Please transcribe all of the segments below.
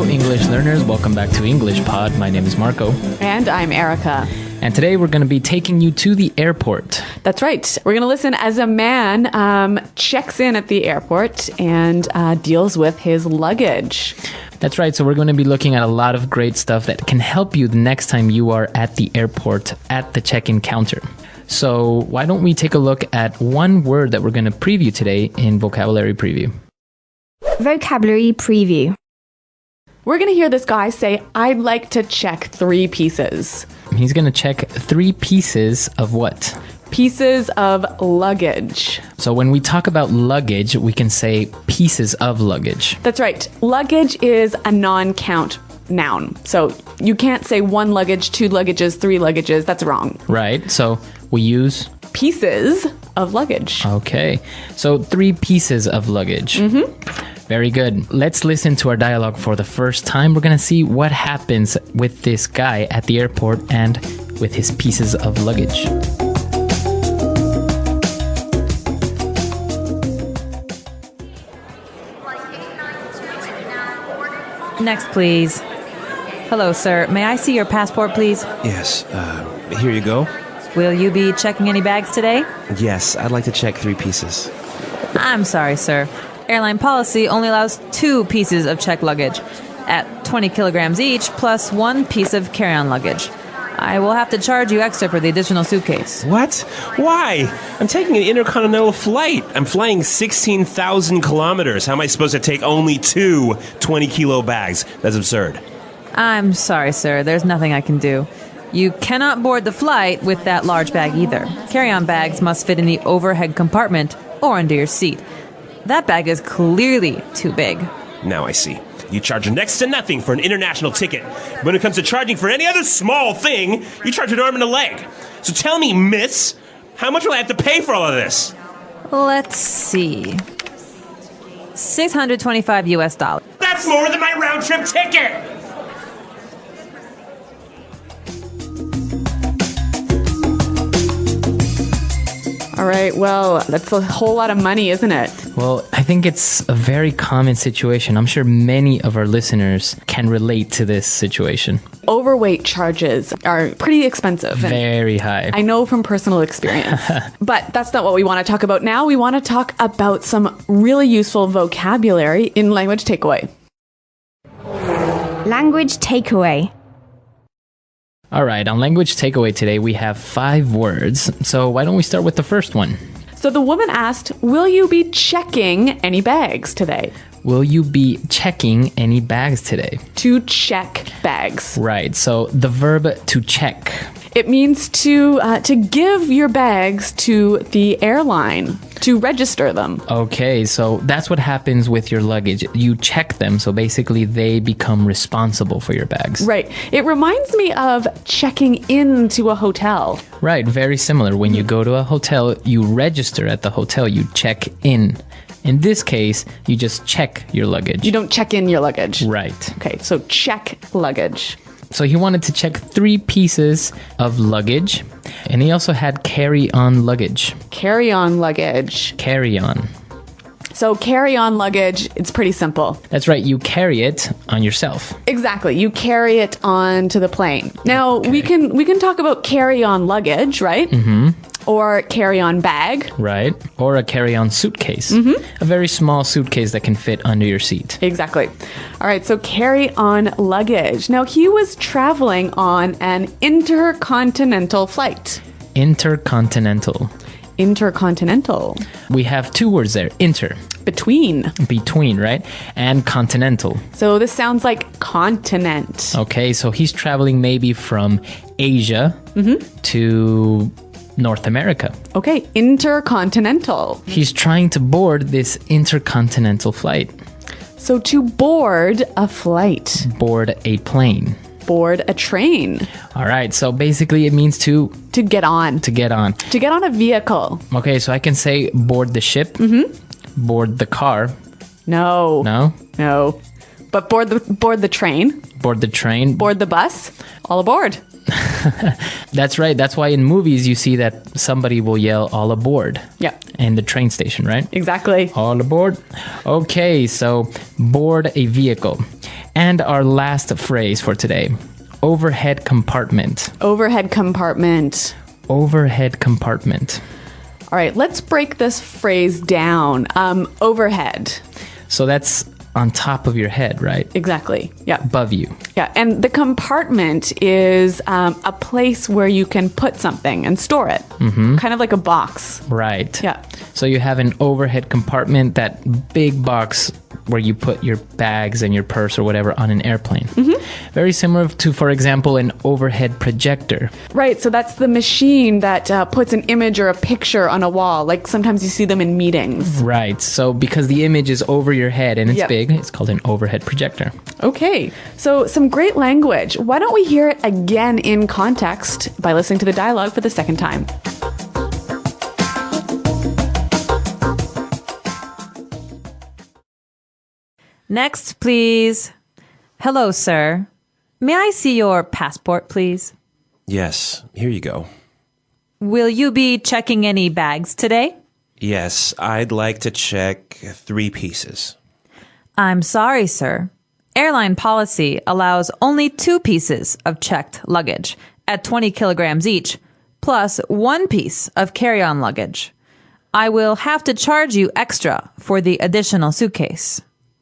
English learners. Welcome back to English Pod. My name is Marco. And I'm Erica. And today we're going to be taking you to the airport. That's right. We're going to listen as a man checks in at the airport and deals with his luggage. That's right. So we're going to be looking at a lot of great stuff that can help you the next time you are at the airport at the check-in counter. So why don't we take a look at one word that we're going to preview today in Vocabulary Preview. Vocabulary Preview. We're going to hear this guy say, I'd like to check 3 pieces. He's going to check 3 pieces of what? Pieces of luggage. So when we talk about luggage, we can say pieces of luggage. That's right. Luggage is a non-count noun. So you can't say 1 luggage, 2 luggages, 3 luggages. That's wrong. Right. So we use pieces of luggage. Okay. So 3 pieces of luggage. Mm-hmm. Very good. Let's listen to our dialogue for the first time. We're going to see what happens with this guy at the airport and with his pieces of luggage. Next, please. Hello, sir. May I see your passport, please? Yes, here you go. Will you be checking any bags today? Yes, I'd like to check 3 pieces. I'm sorry, sir. Airline policy only allows 2 pieces of checked luggage at 20 kilograms each, plus 1 piece of carry-on luggage. I will have to charge you extra for the additional suitcase. What? Why? I'm taking an intercontinental flight. I'm flying 16,000 kilometers. How am I supposed to take only 2 20-kilo bags? That's absurd. I'm sorry, sir. There's nothing I can do. You cannot board the flight with that large bag either. Carry-on bags must fit in the overhead compartment or under your seat. That bag is clearly too big. Now I see. You charge next to nothing for an international ticket. When it comes to charging for any other small thing, you charge an arm and a leg. So tell me, miss, how much will I have to pay for all of this? Let's see. $625 US. That's more than my round-trip ticket! All right, well, that's a whole lot of money, isn't it? Well, I think it's a very common situation. I'm sure many of our listeners can relate to this situation. Overweight charges are pretty expensive. Very high. I know from personal experience. But that's not what we want to talk about now. We want to talk about some really useful vocabulary in Language Takeaway. Language Takeaway. All right, on Language Takeaway today, we have 5 words. So why don't we start with the first one? So the woman asked, will you be checking any bags today? Will you be checking any bags today? To check bags. Right, so the verb to check. It means to give your bags to the airline, to register them. Okay, so that's what happens with your luggage. You check them, so basically they become responsible for your bags. Right. It reminds me of checking into a hotel. Right, very similar. When you go to a hotel, you register at the hotel, you check in. In this case, you just check your luggage. You don't check in your luggage. Right. Okay, so check luggage. So he wanted to check 3 pieces of luggage, and he also had carry-on luggage. Carry-on luggage. Carry-on. So carry-on luggage, it's pretty simple. That's right, you carry it on yourself. Exactly, you carry it onto the plane. Now, Okay. we can talk about carry-on luggage, right? Mm-hmm. Or carry-on bag. Right, or a carry-on suitcase. Mm-hmm. A very small suitcase that can fit under your seat. Exactly. All right, so carry-on luggage. Now, he was traveling on an intercontinental flight. Intercontinental. Intercontinental. We have 2 words there, inter. Between. Between, right? And continental. So this sounds like continent. Okay, so he's traveling maybe from Asia to North America. Okay, intercontinental. He's trying to board this intercontinental flight. So to board a flight. Board a plane. Board a train. All right, so basically it means to get on. To get on. To get on a vehicle. Okay, so I can say board the ship, board the car. No. No? No. But board the train. Board the train. Board the bus. All aboard. That's right. That's why in movies you see that somebody will yell all aboard. Yeah. In the train station, right? Exactly. All aboard. Okay, so board a vehicle. And our last phrase for today, overhead compartment. Overhead compartment. Overhead compartment. All right, let's break this phrase down. Overhead. So that's on top of your head, right? Exactly. Yeah. Above you. Yeah. And the compartment is a place where you can put something and store it. Kind of like a box. Right. Yeah. So you have an overhead compartment, that big box where you put your bags and your purse or whatever on an airplane. Very similar to, for example, an overhead projector. Right. So that's the machine that puts an image or a picture on a wall. Like sometimes you see them in meetings. Right. So because the image is over your head and it's Yep. big, it's called an overhead projector. Okay. So some great language. Why don't we hear it again in context by listening to the dialogue for the second time? Next, please. Hello, sir. May I see your passport, please? Yes, here you go. Will you be checking any bags today? Yes, I'd like to check 3 pieces. I'm sorry, sir. Airline policy allows only 2 pieces of checked luggage at 20 kilograms each, plus 1 piece of carry-on luggage. I will have to charge you extra for the additional suitcase.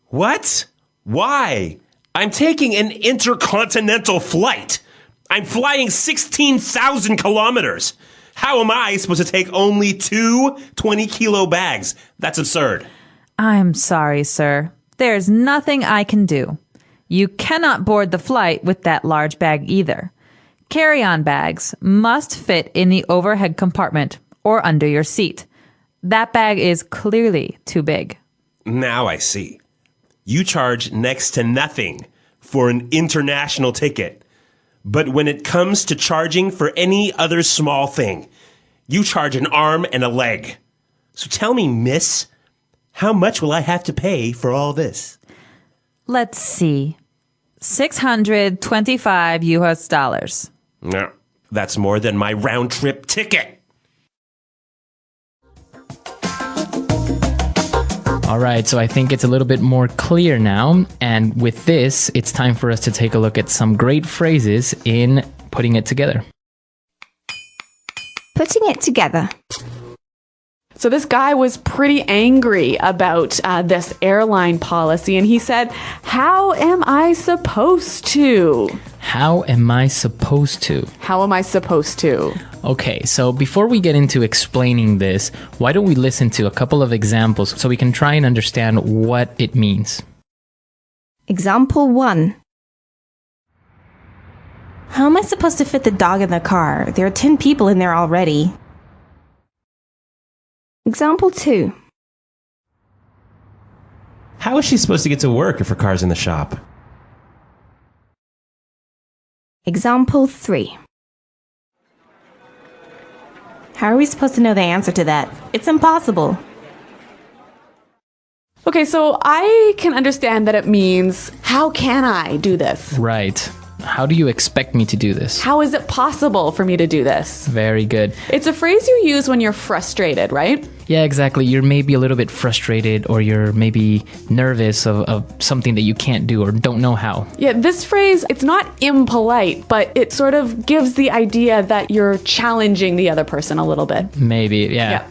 What? Why? I'm taking an intercontinental flight. I'm flying 16,000 kilometers. How am I supposed to take only 2 20-kilo bags? That's absurd. I'm sorry, sir. There's nothing I can do. You cannot board the flight with that large bag either. Carry-on bags must fit in the overhead compartment or under your seat. That bag is clearly too big. Now I see. You charge next to nothing for an international ticket. But when it comes to charging for any other small thing, you charge an arm and a leg. So tell me, miss, how much will I have to pay for all this? Let's see. $625 US. No, that's more than my round-trip ticket. All right, so I think it's a little bit more clear now. And with this, it's time for us to take a look at some great phrases in putting it together. Putting it together. So this guy was pretty angry about this airline policy, and he said, "How am I supposed to? How am I supposed to? How am I supposed to?" Okay, so before we get into explaining this, why don't we listen to a couple of examples so we can try and understand what it means? Example 1. How am I supposed to fit the dog in the car? There are 10 people in there already. Example 2. How is she supposed to get to work if her car's in the shop? Example 3. How are we supposed to know the answer to that? It's impossible. Okay, so I can understand that it means, how can I do this? Right. How do you expect me to do this? How is it possible for me to do this? Very good. It's a phrase you use when you're frustrated, right? Yeah, exactly. You're maybe a little bit frustrated or you're maybe nervous of something that you can't do or don't know how. Yeah, this phrase, it's not impolite, but it sort of gives the idea that you're challenging the other person a little bit. Maybe, yeah. Yeah.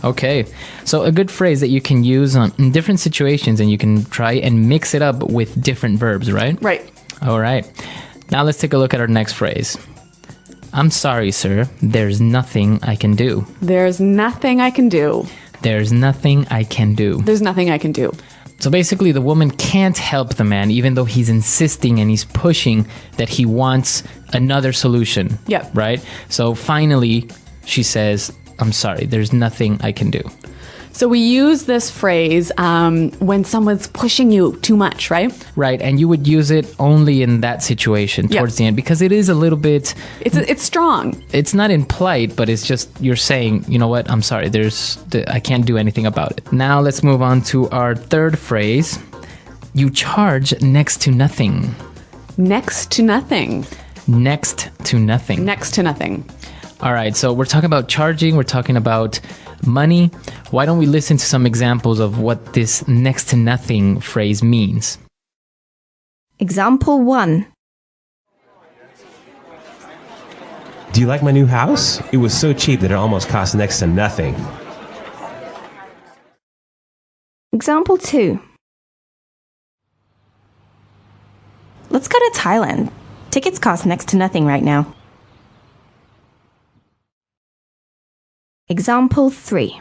Okay. So a good phrase that you can use in different situations and you can try and mix it up with different verbs, right? Right. All right. Now let's take a look at our next phrase. I'm sorry, sir. There's nothing I can do. There's nothing I can do. There's nothing I can do. There's nothing I can do. So basically, the woman can't help the man, even though he's insisting and he's pushing that he wants another solution. Yep. Right? So finally, she says, I'm sorry, there's nothing I can do. So we use this phrase when someone's pushing you too much, right? Right, and you would use it only in that situation Yep. towards the end because it is a little bit, It's strong. it's not impolite, but it's just you're saying, you know what, I'm sorry, I can't do anything about it. Now let's move on to our third phrase. You charge next to nothing. Next to nothing. Next to nothing. Next to nothing. All right, so we're talking about charging, we're talking about money. Why don't we listen to some examples of what this next to nothing phrase means? Example 1. Do you like my new house? It was so cheap that it almost cost next to nothing. Example 2. Let's go to Thailand. Tickets cost next to nothing right now. Example 3.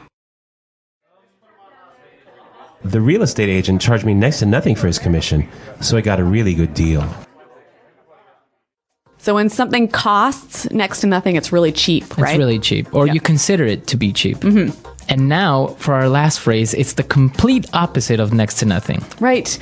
The real estate agent charged me next to nothing for his commission, so I got a really good deal. So when something costs next to nothing, it's really cheap, right? It's really cheap, or you consider it to be cheap. And now, for our last phrase, it's the complete opposite of next to nothing. Right.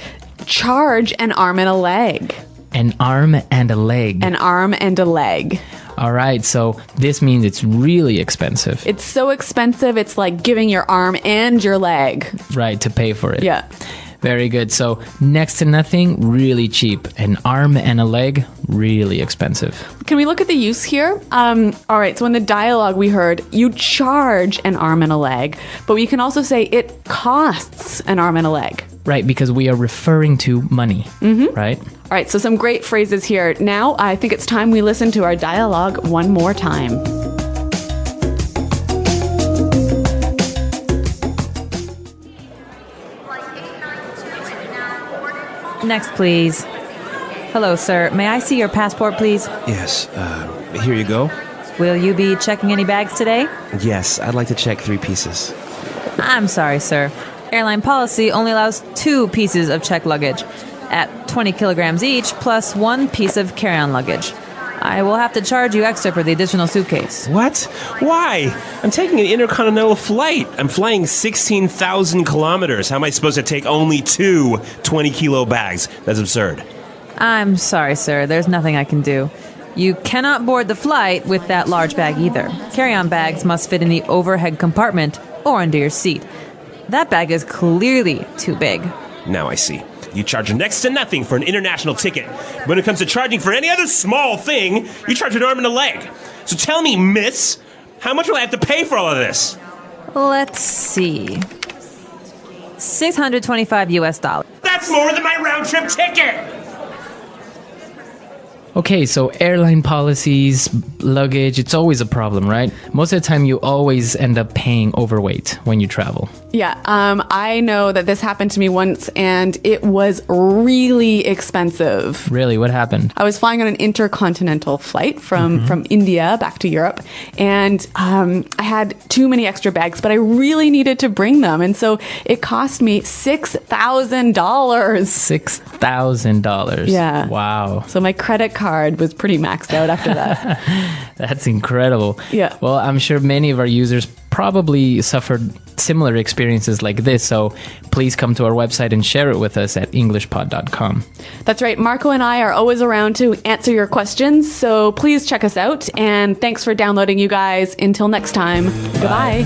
Charge an arm and a leg. An arm and a leg. An arm and a leg. All right, so this means it's really expensive. It's so expensive, it's like giving your arm and your leg. Right, to pay for it. Yeah. Very good. So next to nothing, really cheap. An arm and a leg, really expensive. Can we look at the use here? All right, so in the dialogue we heard, you charge an arm and a leg, but we can also say it costs an arm and a leg. Right, because we are referring to money, right? All right, so some great phrases here. Now I think it's time we listen to our dialogue one more time. Next, please. Hello, sir. May I see your passport, please? Yes, here you go. Will you be checking any bags today? Yes, I'd like to check 3 pieces. I'm sorry, sir. Airline policy only allows 2 pieces of checked luggage at 20 kilograms each, plus 1 piece of carry-on luggage. I will have to charge you extra for the additional suitcase. What? Why? I'm taking an intercontinental flight. I'm flying 16,000 kilometers. How am I supposed to take only 2 20-kilo bags? That's absurd. I'm sorry, sir. There's nothing I can do. You cannot board the flight with that large bag either. Carry-on bags must fit in the overhead compartment or under your seat. That bag is clearly too big. Now I see. You charge next to nothing for an international ticket. When it comes to charging for any other small thing, you charge an arm and a leg. So tell me, miss, how much will I have to pay for all of this? Let's see. $625 US. That's more than my round-trip ticket! Okay, so airline policies, luggage, it's always a problem, right? Most of the time you always end up paying overweight when you travel. Yeah, I know that this happened to me once and it was really expensive. Really, what happened? I was flying on an intercontinental flight from India back to Europe, and I had too many extra bags, but I really needed to bring them. And so it cost me $6,000. $6,000. Yeah. Wow. So my credit card was pretty maxed out after that. That's incredible. Yeah. Well, I'm sure many of our users probably suffered similar experiences like this, so please come to our website and share it with us at englishpod.com. That's right. Marco and I are always around to answer your questions, so please check us out. And thanks for downloading, you guys. Until next time, goodbye.